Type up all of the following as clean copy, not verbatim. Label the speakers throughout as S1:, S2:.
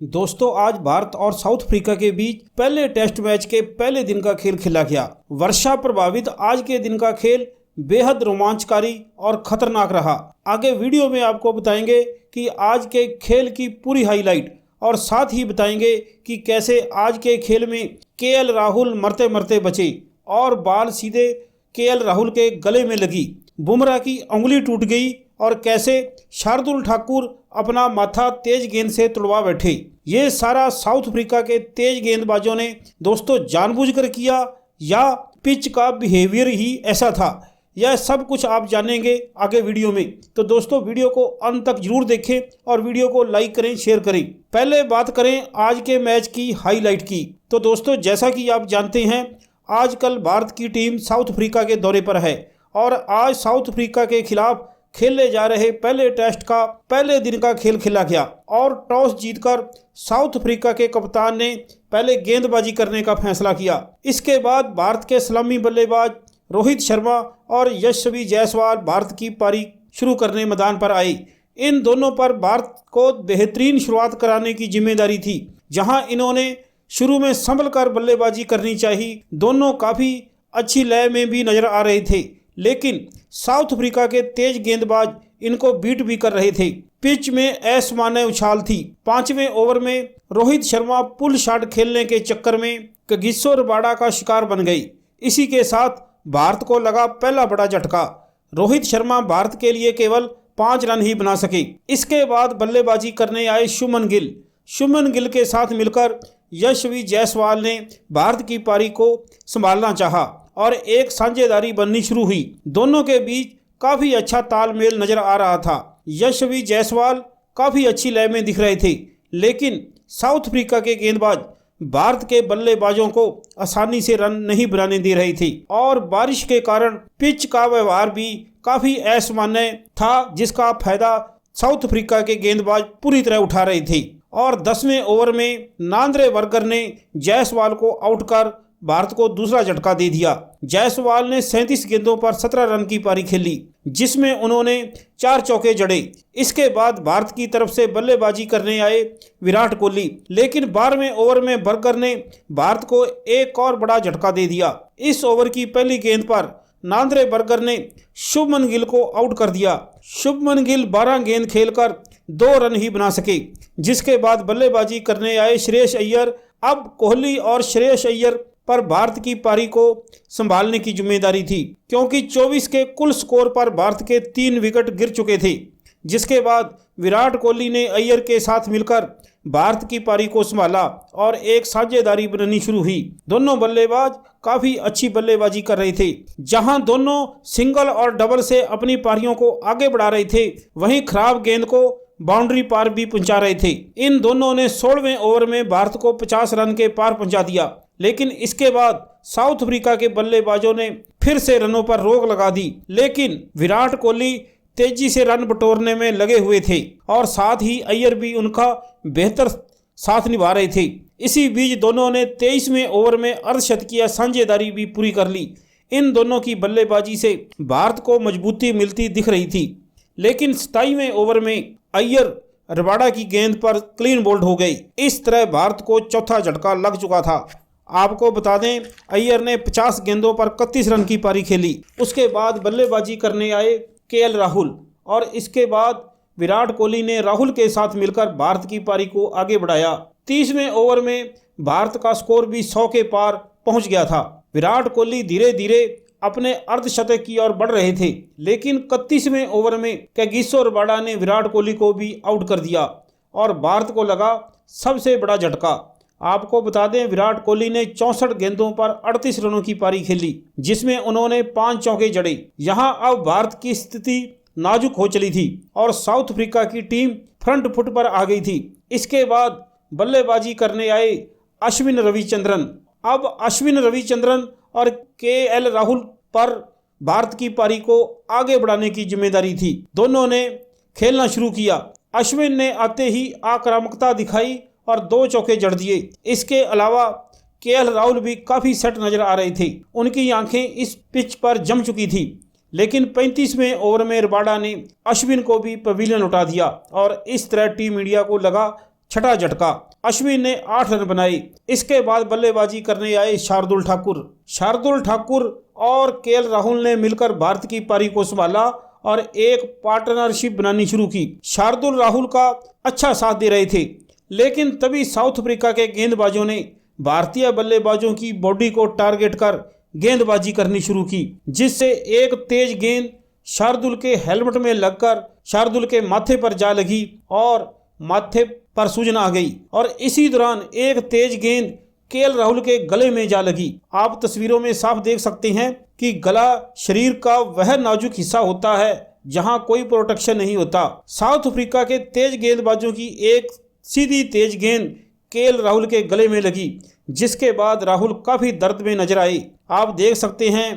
S1: दोस्तों, आज भारत और साउथ अफ्रीका के बीच पहले टेस्ट मैच के पहले दिन का खेल खेला गया। वर्षा प्रभावित आज के दिन का खेल बेहद रोमांचकारी और खतरनाक रहा। आगे वीडियो में आपको बताएंगे कि आज के खेल की पूरी हाईलाइट और साथ ही बताएंगे कि कैसे आज के खेल में केएल राहुल मरते मरते बचे और बॉल सीधे केएल राहुल के गले में लगी, बुमराह की उंगली टूट गई और कैसे शार्दुल ठाकुर अपना माथा तेज गेंद से तुड़वा बैठे। ये सारा साउथ अफ्रीका के तेज गेंदबाजों ने दोस्तों जानबूझकर किया या पिच का बिहेवियर ही ऐसा था, यह सब कुछ आप जानेंगे आगे वीडियो में। तो दोस्तों, वीडियो को अंत तक जरूर देखें और वीडियो को लाइक करें, शेयर करें। पहले बात करें आज के मैच की हाईलाइट की। तो दोस्तों, जैसा कि आप जानते हैं, आजकल भारत की टीम साउथ अफ्रीका के दौरे पर है और आज साउथ अफ्रीका के खिलाफ खेले जा रहे पहले टेस्ट का पहले दिन का खेल खेला गया और टॉस जीतकर साउथ अफ्रीका के कप्तान ने पहले गेंदबाजी करने का फैसला किया। इसके बाद भारत के सलामी बल्लेबाज रोहित शर्मा और यशस्वी जायसवाल भारत की पारी शुरू करने मैदान पर आए। इन दोनों पर भारत को बेहतरीन शुरुआत कराने की जिम्मेदारी थी। जहां इन्होंने शुरू में संभल कर बल्लेबाजी करनी चाहिए। दोनों काफ़ी अच्छी लय में भी नजर आ रहे थे, लेकिन साउथ अफ्रीका के तेज गेंदबाज इनको बीट भी कर रहे थे। पिच में असमान्य उछाल थी। 5वें ओवर में रोहित शर्मा पुल शॉट खेलने के चक्कर में कगिसो रबाडा का शिकार बन गई। इसी के साथ भारत को लगा पहला बड़ा झटका। रोहित शर्मा भारत के लिए केवल 5 रन ही बना सके। इसके बाद बल्लेबाजी करने आए शुभमन गिल के साथ मिलकर यशस्वी जायसवाल ने भारत की पारी को संभालना चाहा और एक साझेदारी बननी शुरू हुई। दोनों के बीच काफ़ी अच्छा तालमेल नजर आ रहा था। यशस्वी जायसवाल काफ़ी अच्छी लय में दिख रहे थे, लेकिन साउथ अफ्रीका के गेंदबाज भारत के बल्लेबाजों को आसानी से रन नहीं बनाने दे रहे थे और बारिश के कारण पिच का व्यवहार भी काफ़ी असामान्य था, जिसका फायदा साउथ अफ्रीका के गेंदबाज पूरी तरह उठा रहे थे। और 10वें ओवर में नांद्रे बर्गर ने जायसवाल को आउट कर भारत को दूसरा झटका दे दिया। जायसवाल ने 37 गेंदों पर 17 रन की पारी खेली, जिसमें उन्होंने 4 चौके जड़े। इसके बाद भारत की तरफ से बल्लेबाजी करने आए विराट कोहली, लेकिन 12वें ओवर में बर्गर ने भारत को एक और बड़ा झटका दे दिया। इस ओवर की पहली गेंद पर नांद्रे बर्गर ने शुभमन गिल को आउट कर दिया। शुभमन गिल 12 गेंद खेलकर 2 रन ही बना सके, जिसके बाद बल्लेबाजी करने आए श्रेयस अय्यर। अब कोहली और श्रेयस अय्यर पर भारत की पारी को संभालने की जिम्मेदारी थी, क्योंकि 24 के कुल स्कोर पर भारत के 3 विकेट गिर चुके थे। जिसके बाद विराट कोहली ने अय्यर के साथ मिलकर भारत की पारी को संभाला और एक साझेदारी बननी शुरू हुई। दोनों बल्लेबाज काफ़ी अच्छी बल्लेबाजी कर रहे थे। जहां दोनों सिंगल और डबल से अपनी पारियों को आगे बढ़ा रहे थे, वहीं खराब गेंद को बाउंड्री पार भी पहुंचा रहे थे। इन दोनों ने 16वें ओवर में भारत को 50 रन के पार पहुंचा दिया, लेकिन इसके बाद साउथ अफ्रीका के बल्लेबाजों ने फिर से रनों पर रोक लगा दी। लेकिन विराट कोहली तेजी से रन बटोरने में लगे हुए थे और साथ ही अय्यर भी उनका बेहतर साथ निभा रहे थे। इसी बीच दोनों ने 23वें ओवर में अर्धशतकीय साझेदारी भी पूरी कर ली। इन दोनों की बल्लेबाजी से भारत को मजबूती मिलती दिख रही थी, लेकिन 27वें ओवर में अय्यर रबाडा की गेंद पर क्लीन बोल्ड हो गई। इस तरह भारत को चौथा झटका लग चुका था। आपको बता दें, अय्यर ने 50 गेंदों पर 31 रन की पारी खेली। उसके बाद बल्लेबाजी करने आए केएल राहुल और इसके बाद विराट कोहली ने राहुल के साथ मिलकर भारत की पारी को आगे बढ़ाया। 30वें ओवर में भारत का स्कोर भी 100 के पार पहुंच गया था। विराट कोहली धीरे धीरे अपने अर्धशतक की ओर बढ़ रहे थे, लेकिन 31वें ओवर में कगिसो रबाडा ने विराट कोहली को भी आउट कर दिया और भारत को लगा सबसे बड़ा झटका। आपको बता दें, विराट कोहली ने 64 गेंदों पर 38 रनों की पारी खेली, जिसमें उन्होंने 5 चौके जड़े। यहां अब भारत की स्थिति नाजुक हो चली थी और साउथ अफ्रीका की टीम फ्रंट फुट पर आ गई थी। इसके बाद बल्लेबाजी करने आए अश्विन रविचंद्रन। अब अश्विन रविचंद्रन और केएल राहुल पर भारत की पारी को आगे बढ़ाने की जिम्मेदारी थी। दोनों ने खेलना शुरू किया। अश्विन ने आते ही आक्रामकता दिखाई और 2 चौके जड़ दिए। इसके अलावा केएल राहुल भी काफ़ी सेट नजर आ रहे थे। उनकी आंखें इस पिच पर जम चुकी थी, लेकिन 35वें ओवर में रबाडा ने अश्विन को भी पवेलियन उठा दिया और इस तरह टीम इंडिया को लगा छठा झटका। अश्विन ने 8 रन बनाए। इसके बाद बल्लेबाजी करने आए शार्दुल ठाकुर। शार्दुल ठाकुर और केएल राहुल ने मिलकर भारत की पारी को संभाला और एक पार्टनरशिप बनानी शुरू की। शार्दुल राहुल का अच्छा साथ दे रहे थे, लेकिन तभी साउथ अफ्रीका के गेंदबाजों ने भारतीय बल्लेबाजों की बॉडी को टारगेट कर गेंदबाजी करनी शुरू की, जिससे एक तेज गेंद शार्दुल के हेलमेट में लगकर शार्दुल के माथे पर जा लगी और माथे पर सूजन आ गई और इसी दौरान एक तेज गेंद केएल राहुल के गले में जा लगी। आप तस्वीरों में साफ देख सकते हैं कि गला शरीर का वह नाजुक हिस्सा होता है जहां कोई प्रोटेक्शन नहीं होता। साउथ अफ्रीका के तेज गेंदबाजों की एक सीधी तेज गेंद केएल राहुल के गले में लगी, जिसके बाद राहुल काफी दर्द में नजर आए। आप देख सकते हैं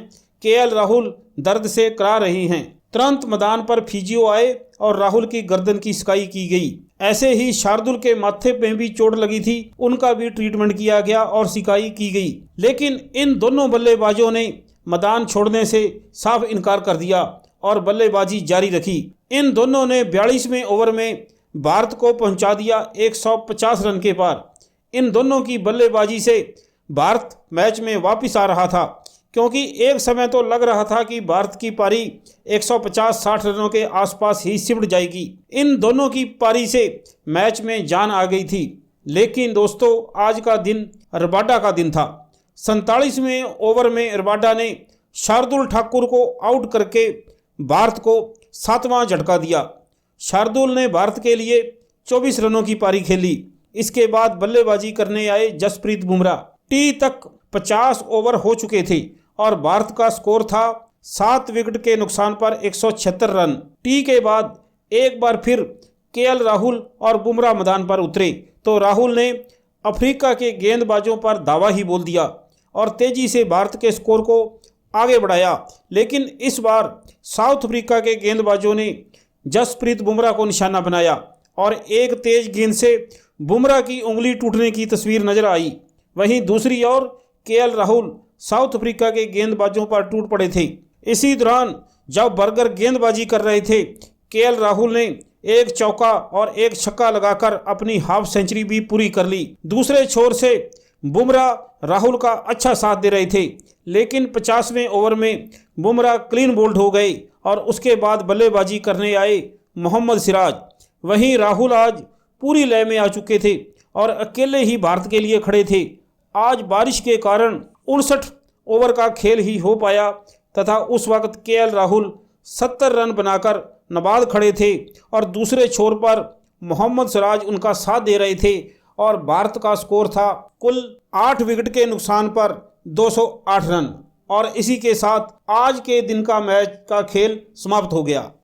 S1: केएल राहुल दर्द से करा रहे हैं। तुरंत मैदान पर फिजियो आए और राहुल की गर्दन की सिकाई की गई। ऐसे ही शार्दुल के माथे में भी चोट लगी थी, उनका भी ट्रीटमेंट किया गया और सिकाई की गई। लेकिन इन दोनों बल्लेबाजों ने मैदान छोड़ने से साफ इनकार कर दिया और बल्लेबाजी जारी रखी। इन दोनों ने 42वें ओवर में भारत को पहुंचा दिया 150 रन के पार। इन दोनों की बल्लेबाजी से भारत मैच में वापस आ रहा था, क्योंकि एक समय तो लग रहा था कि भारत की पारी 150-60 रनों के आसपास ही सिमट जाएगी। इन दोनों की पारी से मैच में जान आ गई थी। लेकिन दोस्तों, आज का दिन रबाडा का दिन था। 47वें ओवर में रबाडा ने शार्दुल ठाकुर को आउट करके भारत को 7वां झटका दिया। शार्दुल ने भारत के लिए 24 रनों की पारी खेली। इसके बाद बल्लेबाजी करने आए जसप्रीत बुमराह। टी तक 50 ओवर हो चुके थे और भारत का स्कोर था 7 विकेट के नुकसान पर 176 रन। टी के बाद एक बार फिर केएल राहुल और बुमराह मैदान पर उतरे तो राहुल ने अफ्रीका के गेंदबाजों पर दावा ही बोल दिया और तेजी से भारत के स्कोर को आगे बढ़ाया। लेकिन इस बार साउथ अफ्रीका के गेंदबाजों ने जसप्रीत बुमराह को निशाना बनाया और एक तेज गेंद से बुमराह की उंगली टूटने की तस्वीर नजर आई। वहीं दूसरी ओर केएल राहुल साउथ अफ्रीका के गेंदबाजों पर टूट पड़े थे। इसी दौरान जब बर्गर गेंदबाजी कर रहे थे, केएल राहुल ने एक चौका और एक छक्का लगाकर अपनी हाफ सेंचुरी भी पूरी कर ली। दूसरे छोर से बुमराह राहुल का अच्छा साथ दे रहे थे, लेकिन 50वें ओवर में बुमराह क्लीन बोल्ड हो गए और उसके बाद बल्लेबाजी करने आए मोहम्मद सिराज। वहीं राहुल आज पूरी लय में आ चुके थे और अकेले ही भारत के लिए खड़े थे। आज बारिश के कारण 59 ओवर का खेल ही हो पाया तथा उस वक्त केएल राहुल 70 रन बनाकर नाबाद खड़े थे और दूसरे छोर पर मोहम्मद सिराज उनका साथ दे रहे थे और भारत का स्कोर था कुल 8 विकेट के नुकसान पर 208 रन। और इसी के साथ आज के दिन का मैच का खेल समाप्त हो गया।